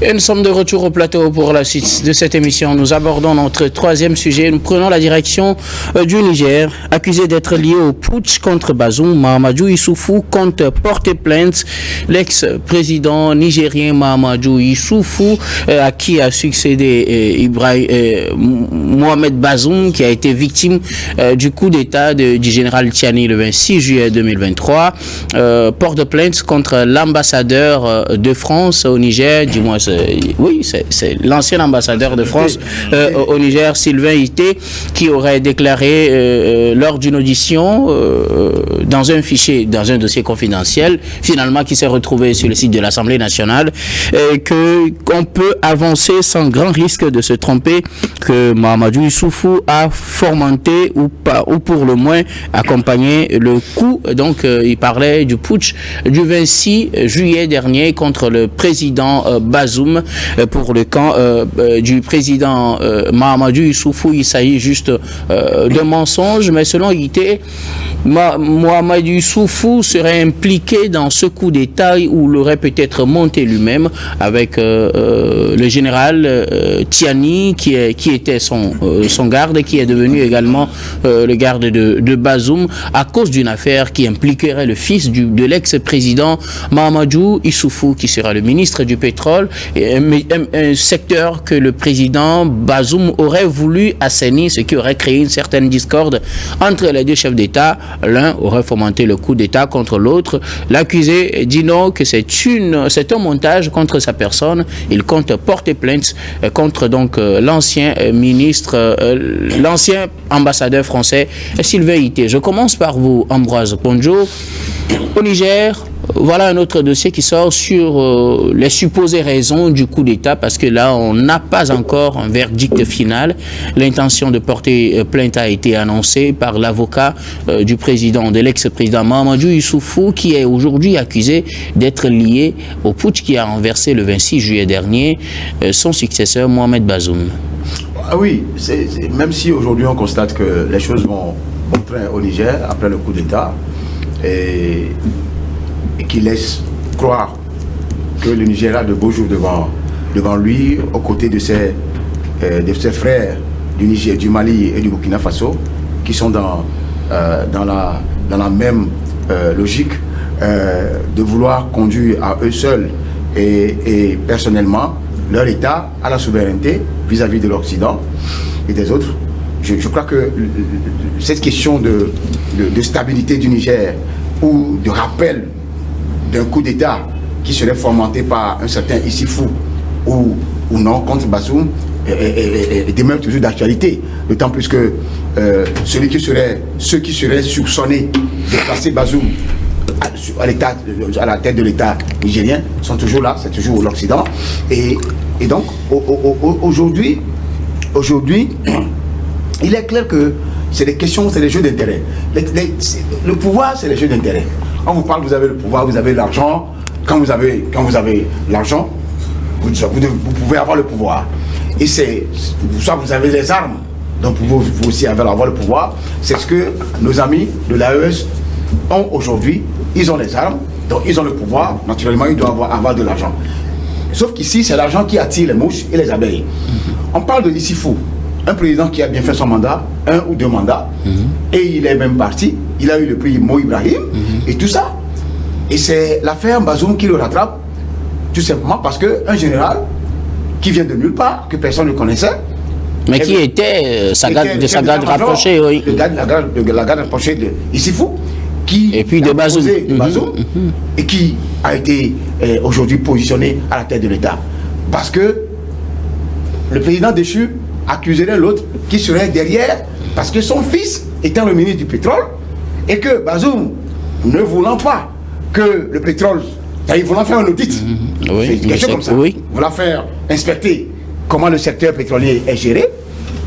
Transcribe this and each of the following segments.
Et nous sommes de retour au plateau pour la suite de cette émission. Nous abordons notre troisième sujet. Nous prenons la direction du Niger. Accusé d'être lié au putsch contre Bazoum, Mahamadou Issoufou compte porter plainte. L'ex-président nigérien Mahamadou Issoufou, à qui a succédé Mohamed Bazoum, qui a été victime du coup d'État du général Tiani le 26 juillet 2023, porte plainte contre l'ambassadeur de France au Niger, du moins c'est l'ancien ambassadeur de France au Niger, Sylvain Ité, qui aurait déclaré lors d'une audition dans un fichier, dans un dossier confidentiel, finalement qui s'est retrouvé sur le site de l'Assemblée nationale, qu'on peut avancer sans grand risque de se tromper que Mahamadou Issoufou a fomenté ou pour le moins accompagné le coup. Donc il parlait du putsch du 26 juillet dernier contre le président Bazoum pour le camp du président Mahamadou Issoufou. Il s'agit juste de mensonges, mais selon Ité, Mahamadou Issoufou serait impliqué dans ce coup d'État où il aurait peut-être monté lui-même avec le général Tiani qui était son garde et qui est devenu également le garde de Bazoum à cause d'une affaire qui impliquerait le fils de l'ex-président Mahamadou Issoufou, qui sera le ministre du pétrole, et un secteur que le président Bazoum aurait voulu assainir, ce qui aurait créé une certaine discorde entre les deux chefs d'État. L'un aurait fomenté le coup d'État contre l'autre. L'accusé dit non, que c'est un montage contre sa personne. Il compte porter plainte contre donc l'ancien ministre, l'ancien ambassadeur français Sylvain Ité. Je commence par vous, Ambroise Ponjo. Au Niger, voilà un autre dossier qui sort sur les supposées raisons du coup d'État, parce que là, on n'a pas encore un verdict final. L'intention de porter plainte a été annoncée par l'avocat du président, de l'ex-président Mahamadou Issoufou, qui est aujourd'hui accusé d'être lié au putsch qui a renversé le 26 juillet dernier son successeur Mohamed Bazoum. Ah oui, même si aujourd'hui on constate que les choses vont au train au Niger après le coup d'État, et qui laisse croire que le Niger a de beaux jours devant lui, aux côtés de ses frères du Niger, du Mali et du Burkina Faso, qui sont dans la même logique de vouloir conduire à eux seuls et personnellement leur État à la souveraineté vis-à-vis de l'Occident et des autres. Je crois que cette question de stabilité du Niger ou de rappel d'un coup d'État qui serait fomenté par un certain Issoufou ou non contre Bazoum demeure toujours d'actualité. D'autant plus que ceux qui seraient soupçonnés de placer Bazoum à la tête de l'État nigérien sont toujours là, c'est toujours l'Occident. Et donc aujourd'hui, il est clair que c'est des questions, c'est des jeux d'intérêt. Le pouvoir, c'est des jeux d'intérêt. On vous parle, vous avez le pouvoir, vous avez l'argent. Quand vous avez l'argent, vous pouvez avoir le pouvoir. Et soit vous avez les armes, donc vous aussi avoir le pouvoir. C'est ce que nos amis de l'AES ont aujourd'hui. Ils ont les armes, donc ils ont le pouvoir. Naturellement, ils doivent avoir de l'argent. Sauf qu'ici, c'est l'argent qui attire les mouches et les abeilles. On parle de Issoufou, un président qui a bien fait son mandat, 1 ou 2 mandats, et il est même parti. Il a eu le prix Mo Ibrahim, et tout ça. Et c'est l'affaire Bazoum qui le rattrape, tout simplement parce qu'un général qui vient de nulle part, que personne ne connaissait, mais qui était sa garde rapprochée, oui. La garde rapprochée de Issoufou, et puis de Bazoum, et qui a été aujourd'hui positionné à la tête de l'État. Parce que le président déchu accuserait l'autre qui serait derrière, parce que son fils étant le ministre du pétrole, et que Bazoum, ne voulant pas que le pétrole, voulant faire un audit, quelque chose comme ça, voulant faire inspecter comment le secteur pétrolier est géré,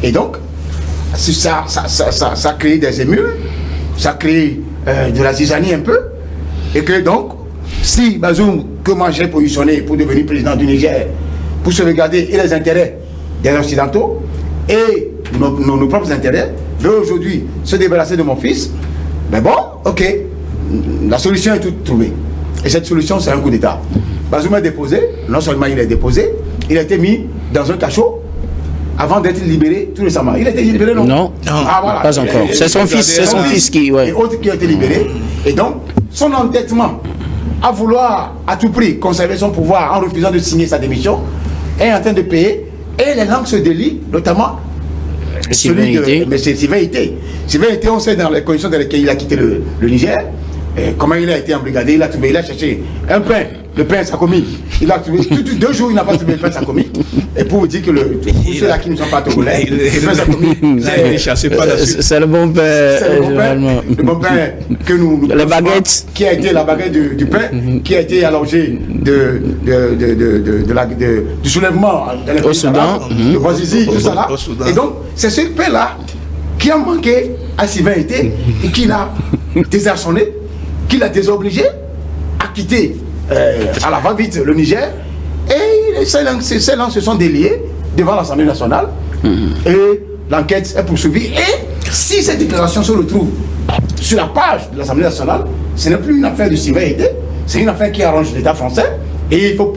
et donc ça crée des émules, ça crée de la zizanie un peu, et que donc, si Bazoum, que moi j'ai positionné pour devenir président du Niger, pour sauvegarder les intérêts des Occidentaux et nos propres intérêts, veut aujourd'hui se débarrasser de mon fils, mais bon, ok, la solution est toute trouvée. Et cette solution, c'est un coup d'État. Bazoum est déposé, non seulement il est déposé, il a été mis dans un cachot avant d'être libéré tout récemment. Il a été libéré, non? Non, voilà. Pas encore. C'est son fils qui... Ouais. Et autres qui a été libéré. Et donc, son entêtement à vouloir à tout prix conserver son pouvoir en refusant de signer sa démission est en train de payer. Et les langues se délient, notamment celui de M. Sylvain Ité. Sylvain Ité, on sait dans les conditions dans lesquelles il a quitté le Niger, comment il a été embrigadé, il a cherché un pain, le pain Sakomi. Il a trouvé, 2 jours, il n'a pas trouvé le pain Sakomi. Et pour vous dire que pour ceux-là qui ne sont pas togolais, le pain Sakomi, c'est le bon pain. C'est le bon pain que nous les baguettes. Qui a été la baguette du pain, qui a été allongée du soulèvement au Soudan, de Bouazizi, tout ça là. Et donc, c'est ce pain-là qui a manqué à Sylvain Ité et qui l'a désarçonné, qui l'a désobligé à quitter à la va-vite le Niger. Et ces langues se sont déliées devant l'Assemblée nationale. Et l'enquête est poursuivie. Et si cette déclaration se retrouve sur la page de l'Assemblée nationale, ce n'est plus une affaire de Sylvain Ité, c'est une affaire qui arrange l'État français. Et il faut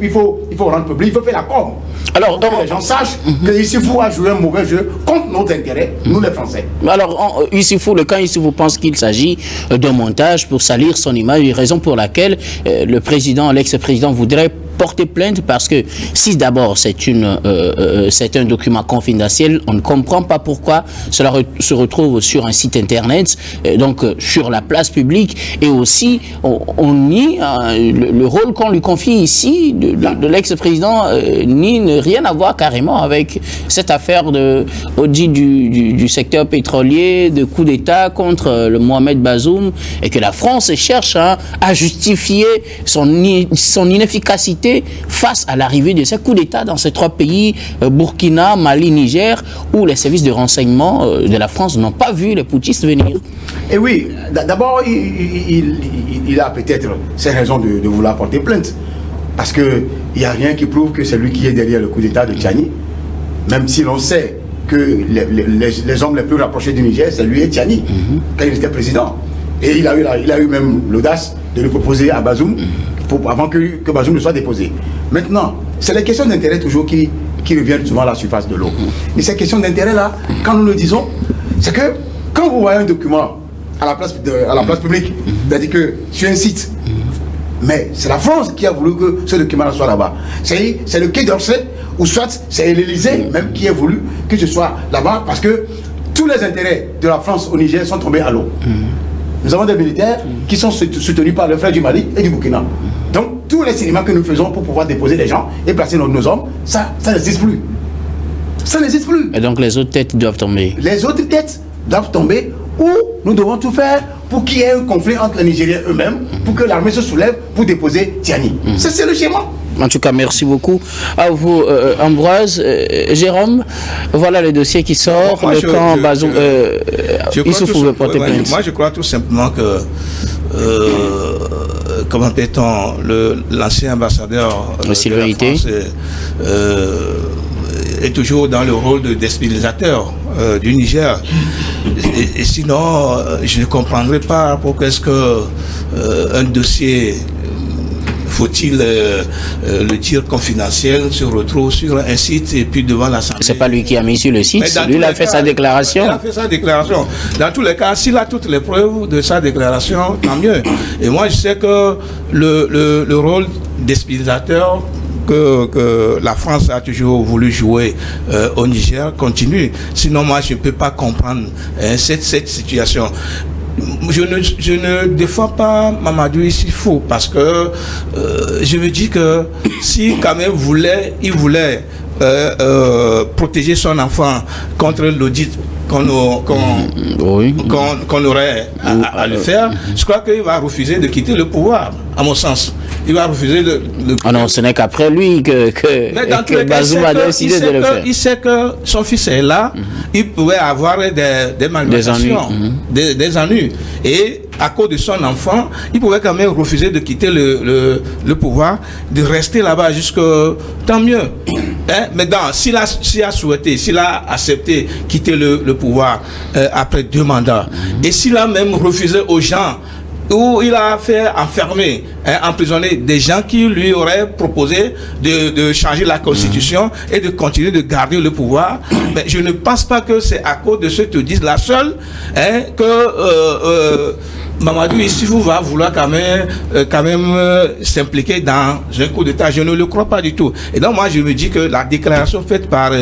rendre public, il faut faire la com. Alors, donc, que les gens sachent que Issoufou a joué un mauvais jeu contre notre intérêt, nous les Français. Alors, le camp Issoufou pense qu'il s'agit d'un montage pour salir son image, raison pour laquelle l'ex-président voudrait porter plainte, parce que si d'abord c'est un document confidentiel, on ne comprend pas pourquoi cela se retrouve sur un site internet, donc sur la place publique, et aussi on nie le rôle qu'on lui confie ici de l'ex-président, nie ne rien à voir carrément avec cette affaire du secteur pétrolier, de coup d'État contre le Mohamed Bazoum, et que la France cherche à justifier son inefficacité face à l'arrivée de ces coups d'État dans ces 3 pays, Burkina, Mali, Niger, où les services de renseignement de la France n'ont pas vu les putschistes venir. Et oui, d'abord, il a peut-être ses raisons de vouloir porter plainte. Parce qu'il n'y a rien qui prouve que c'est lui qui est derrière le coup d'État de Tiani. Même si l'on sait que les hommes les plus rapprochés du Niger, c'est lui et Tiani, quand il était président. Et il a eu même l'audace de le proposer à Bazoum, avant que Bazoum ne soit déposé. Maintenant, c'est les questions d'intérêt toujours qui reviennent souvent à la surface de l'eau. Et ces questions d'intérêt-là, quand nous le disons, c'est que quand vous voyez un document à la place publique, c'est-à-dire que sur un site, mais c'est la France qui a voulu que ce document soit là-bas. C'est le Quai d'Orsay, ou soit c'est l'Élysée même qui a voulu que ce soit là-bas, parce que tous les intérêts de la France au Niger sont tombés à l'eau. Nous avons des militaires qui sont soutenus par le frère du Mali et du Burkina. Donc, tous les cinémas que nous faisons pour pouvoir déposer des gens et placer nos hommes, ça n'existe plus. Ça n'existe plus. Et donc, les autres têtes doivent tomber. Les autres têtes doivent tomber, ou nous devons tout faire pour qu'il y ait un conflit entre les Nigériens eux-mêmes, pour que l'armée se soulève pour déposer Tiani. C'est le schéma. En tout cas, merci beaucoup à vous, Ambroise. Jérôme, voilà le dossier qui sort. Moi, le camp Bazoum. Issoufou veut porter plainte. Moi, je crois tout simplement que, comment dit-on, l'ancien ambassadeur de la France est toujours dans le rôle de déstabilisateur du Niger. Et sinon, je ne comprendrais pas pourquoi est-ce que un dossier, faut-il le dire confidentiel, se retrouve sur un site et puis devant l'Assemblée. C'est pas lui qui a mis sur le site, lui il a fait sa déclaration. Il a fait sa déclaration. Dans tous les cas, s'il a toutes les preuves de sa déclaration, tant mieux. Et moi, je sais que le rôle déstabilisateur que la France a toujours voulu jouer au Niger continue. Sinon, moi, je ne peux pas comprendre cette situation. Je ne défends pas Mamadou Issoufou parce que je me dis que si quand même il voulait protéger son enfant contre l'audit qu'on aurait à le faire, je crois qu'il va refuser de quitter le pouvoir, à mon sens. Il va refuser de... Ah non, ce n'est qu'après lui que Bazoum a décidé de le faire. Il sait que son fils est là, il pouvait avoir des malversations, des ennuis. Et à cause de son enfant, il pouvait quand même refuser de quitter le pouvoir, de rester là-bas jusque... Tant mieux. Maintenant, s'il a souhaité, s'il a accepté quitter le pouvoir après 2 mandats, et s'il a même refusé aux gens où il a fait enfermer, emprisonner des gens qui lui auraient proposé de changer la constitution et de continuer de garder le pouvoir. Mais je ne pense pas que c'est à cause de ceux qui disent la seule que Mamadou Issoufou va vouloir quand même s'impliquer dans un coup d'État. Je ne le crois pas du tout. Et donc moi je me dis que la déclaration faite par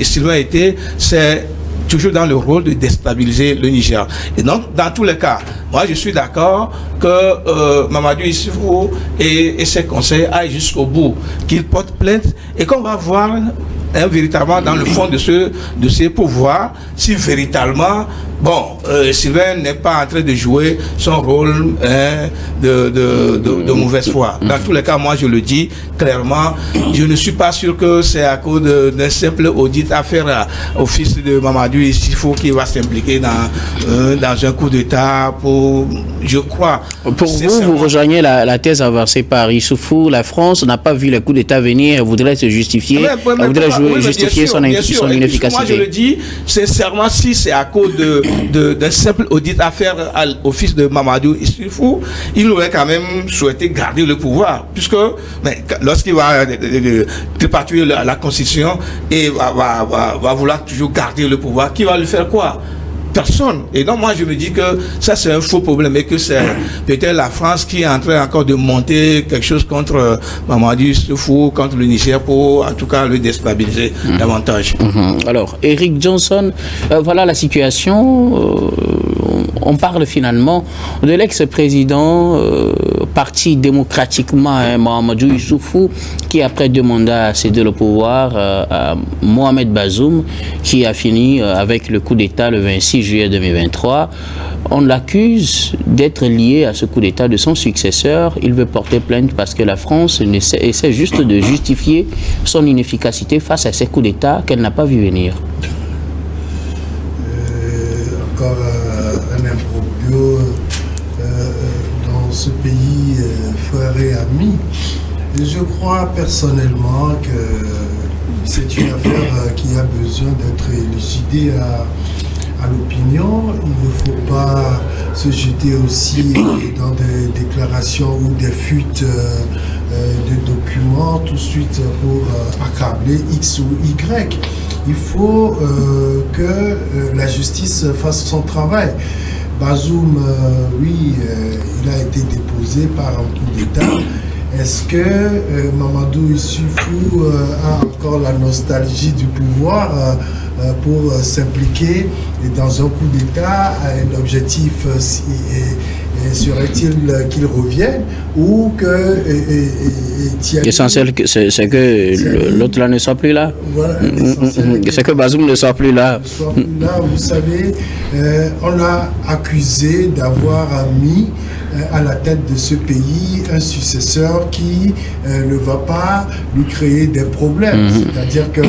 Sylvain Été, c'est toujours dans le rôle de déstabiliser le Niger. Et donc, dans tous les cas, moi je suis d'accord que Mamadou Issoufou et ses conseils aillent jusqu'au bout, qu'ils portent plainte et qu'on va voir véritablement dans le fond de ces pouvoirs si véritablement Sylvain n'est pas en train de jouer son rôle de mauvaise foi. Dans tous les cas, moi je le dis clairement, je ne suis pas sûr que c'est à cause d'un simple audit affaire au fils de Mamadou Issoufou qui va s'impliquer dans un coup d'État je crois. Pour vous rejoignez la thèse avancée par Issoufou, la France n'a pas vu le coup d'État venir, elle voudrait se justifier, elle voudrait justifier son inefficacité. Moi je le dis sincèrement, si c'est à cause d'un simple audit à faire au fils de Mamadou Issoufou, il aurait quand même souhaité garder le pouvoir, puisque lorsqu'il va tripatouiller la constitution et va vouloir toujours garder le pouvoir, qui va lui faire quoi? Personne. Et donc moi je me dis que ça c'est un faux problème et que c'est peut-être la France qui est en train encore de monter quelque chose contre Mamadou Issoufou, contre le Niger pour en tout cas le déstabiliser davantage. Alors Eric Johnson, voilà la situation. On parle finalement de l'ex-président parti démocratiquement Mahamadou Issoufou qui après 2 mandats a cédé le pouvoir à Mohamed Bazoum qui a fini avec le coup d'État le 26 juillet 2023. On l'accuse d'être lié à ce coup d'État de son successeur. Il veut porter plainte parce que la France essaie juste de justifier son inefficacité face à ces coups d'État qu'elle n'a pas vu venir. Encore un imbroglio dans ce pays, frères et amis. Et je crois personnellement que c'est une affaire qui a besoin d'être élucidée à l'opinion. Il ne faut pas se jeter aussi dans des déclarations ou des fuites de documents tout de suite pour accabler X ou Y. Il faut que la justice fasse son travail. Bazoum, oui, il a été déposé par un coup d'État. Est-ce que Mamadou Issoufou a encore la nostalgie du pouvoir pour s'impliquer dans un coup d'État? L'objectif serait-il qu'il revienne ou que... L'essentiel, c'est que l'autre là ne soit plus là. Voilà, c'est que Bazoum ne soit plus là. Vous savez, on l'a accusé d'avoir mis à la tête de ce pays un successeur qui ne va pas lui créer des problèmes. C'est-à-dire que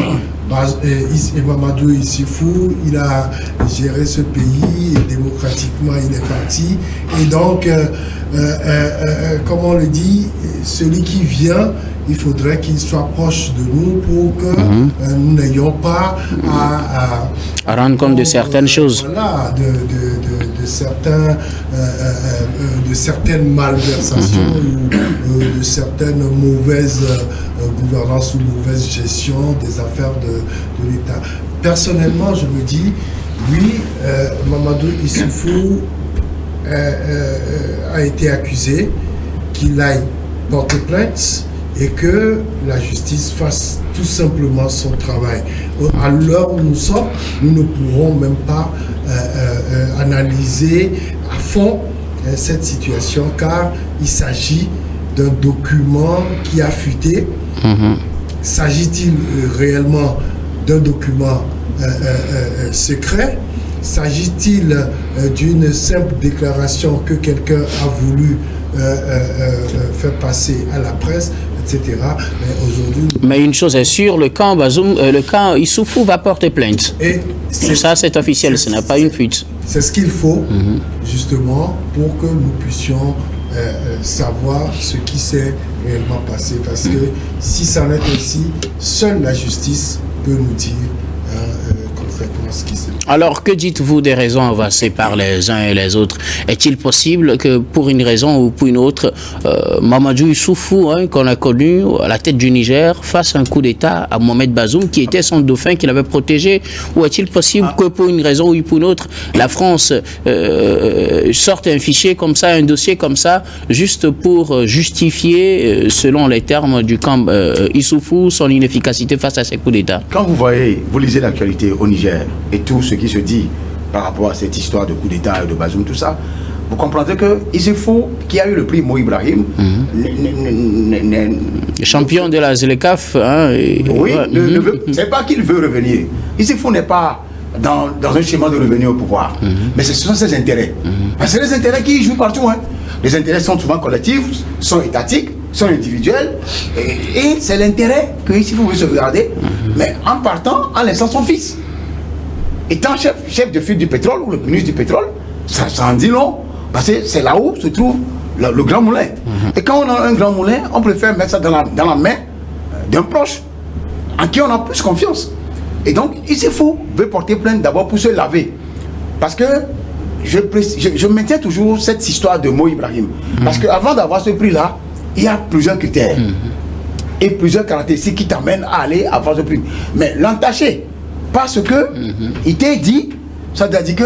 Mamadou Issoufou, il a géré ce pays et démocratiquement il est parti. Et donc, comme on le dit, celui qui vient, il faudrait qu'il soit proche de nous pour que nous n'ayons pas à rendre compte de certaines choses. Voilà, de certaines malversations ou de certaines mauvaises gouvernances ou mauvaises gestion des affaires de l'État. Personnellement, je me dis, oui, Mamadou Issoufou a été accusé, qu'il aille porter plainte et que la justice fasse tout simplement son travail. À l'heure où nous sommes, nous ne pourrons même pas analyser à fond cette situation car il s'agit d'un document qui a fuité. S'agit-il réellement d'un document secret? S'agit-il d'une simple déclaration que quelqu'un a voulu faire passer à la presse, etc. Mais aujourd'hui... Mais une chose est sûre, le camp Bazoum, le camp Issoufou va porter plainte. Et ça, c'est officiel, ce n'est pas une fuite. C'est ce qu'il faut, justement, pour que nous puissions savoir ce qui s'est réellement passé. Parce que si ça en est ainsi, seule la justice peut nous dire concrètement ce qui s'est passé. Alors, que dites-vous des raisons avancées par les uns et les autres? Est-il possible que, pour une raison ou pour une autre, Mamadou Issoufou, qu'on a connu à la tête du Niger, fasse un coup d'État à Mohamed Bazoum, qui était son dauphin, qu'il avait protégé? Ou est-il possible que, pour une raison ou pour une autre, la France sorte un fichier comme ça, un dossier comme ça, juste pour justifier, selon les termes du camp Issoufou, son inefficacité face à ces coups d'État? Quand vous lisez l'actualité au Niger et tout ce qui se dit par rapport à cette histoire de coup d'État et de Bazoum, tout ça, vous comprendrez que Issoufou, qui a eu le prix Mo Ibrahim, champion de la ZLECAF, c'est pas qu'il veut revenir. Issoufou n'est pas dans un schéma de revenir au pouvoir, mais ce sont ses intérêts. Parce que les intérêts qui jouent partout, les intérêts sont souvent collectifs, sont étatiques, sont individuels, et c'est l'intérêt que Issoufou veut sauvegarder, mais en partant, en laissant son fils. Étant chef de file du pétrole, ou le ministre du pétrole, ça en dit long, parce que c'est là où se trouve le grand moulin. Et quand on a un grand moulin, on préfère mettre ça dans la main d'un proche, en qui on a plus confiance. Et donc, Issoufou veut porter plainte d'abord pour se laver. Parce que je maintiens toujours cette histoire de Mo Ibrahim. Parce qu'avant d'avoir ce prix-là, il y a plusieurs critères. Et plusieurs caractéristiques qui t'amènent à aller avoir ce prix. Mais l'entaché, parce que il t'est dit, ça veut dire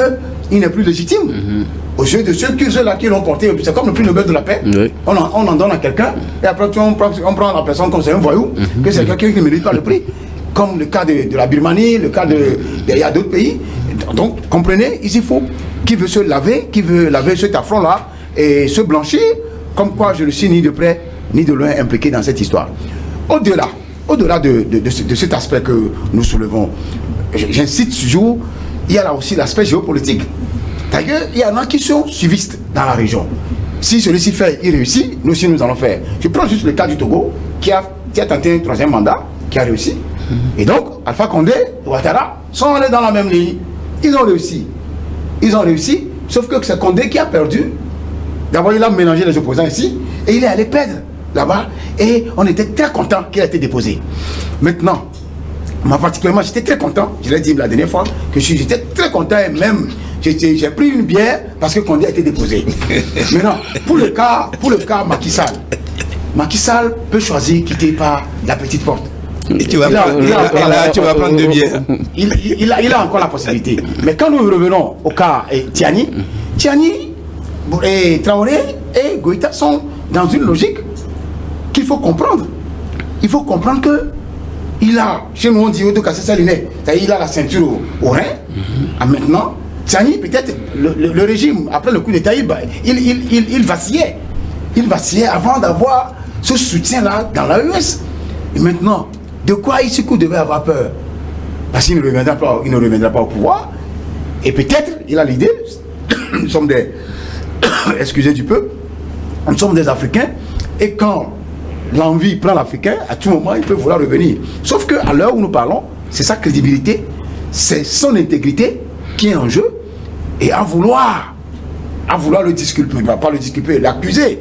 qu'il n'est plus légitime. Au jeu de ceux-là qui l'ont porté, c'est comme le prix Nobel de la paix. Oui. On en donne à quelqu'un, et après on prend la personne comme c'est un voyou, que c'est quelqu'un qui ne mérite pas le prix. Comme le cas de la Birmanie, le cas il y a d'autres pays. Donc, comprenez, il faut qui veut se laver, qui veut laver cet affront-là et se blanchir, comme quoi je ne suis ni de près ni de loin impliqué dans cette histoire. Au-delà de cet aspect que nous soulevons, j'insiste toujours, il y a là aussi l'aspect géopolitique. D'ailleurs, il y en a qui sont suivistes dans la région. Si celui-ci fait, il réussit, nous aussi nous allons faire. Je prends juste le cas du Togo, qui a tenté un troisième mandat, qui a réussi. Et donc, Alpha Condé et Ouattara sont allés dans la même ligne. Ils ont réussi, sauf que c'est Condé qui a perdu. D'abord, il a mélangé les opposants ici, et il est allé perdre là-bas, et on était très content qu'il ait été déposé. Maintenant, moi particulièrement, j'étais très content, je l'ai dit la dernière fois, que j'étais très content, et même, j'ai pris une bière parce que Condé a été déposé. Maintenant, pour le cas Macky Sall peut choisir quitter par la petite porte. Et tu vas prendre deux bières. Il a encore la possibilité. Mais quand nous revenons au cas Tiani, et Traoré et Goïta sont dans une logique qu'il faut comprendre. Il faut comprendre que il a, chez nous on dit de casser sa lunette, il a la ceinture au rein. Maintenant, Tiani, peut-être le régime, après le coup d'État, il vacillait. Il vacillait avant d'avoir ce soutien-là dans l'AES. Et maintenant, de quoi Issoufou devait avoir peur? Parce qu'il ne reviendra pas au pouvoir. Et peut-être, il a l'idée, nous sommes des... excusez du peu, nous sommes des Africains, et quand l'envie prend l'Africain, à tout moment, il peut vouloir revenir. Sauf qu'à l'heure où nous parlons, c'est sa crédibilité, c'est son intégrité qui est en jeu, et à vouloir le disculper, pas le disculper, l'accuser,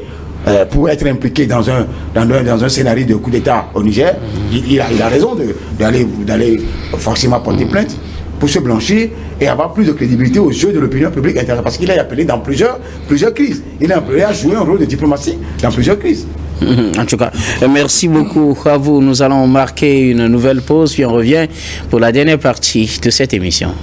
pour être impliqué dans un scénario de coup d'État au Niger, il a raison d'aller forcément porter plainte pour se blanchir et avoir plus de crédibilité aux yeux de l'opinion publique intérieure. Parce qu'il est appelé dans plusieurs crises. Il est appelé à jouer un rôle de diplomatie dans plusieurs crises. En tout cas, merci beaucoup à vous. Nous allons marquer une nouvelle pause, puis on revient pour la dernière partie de cette émission.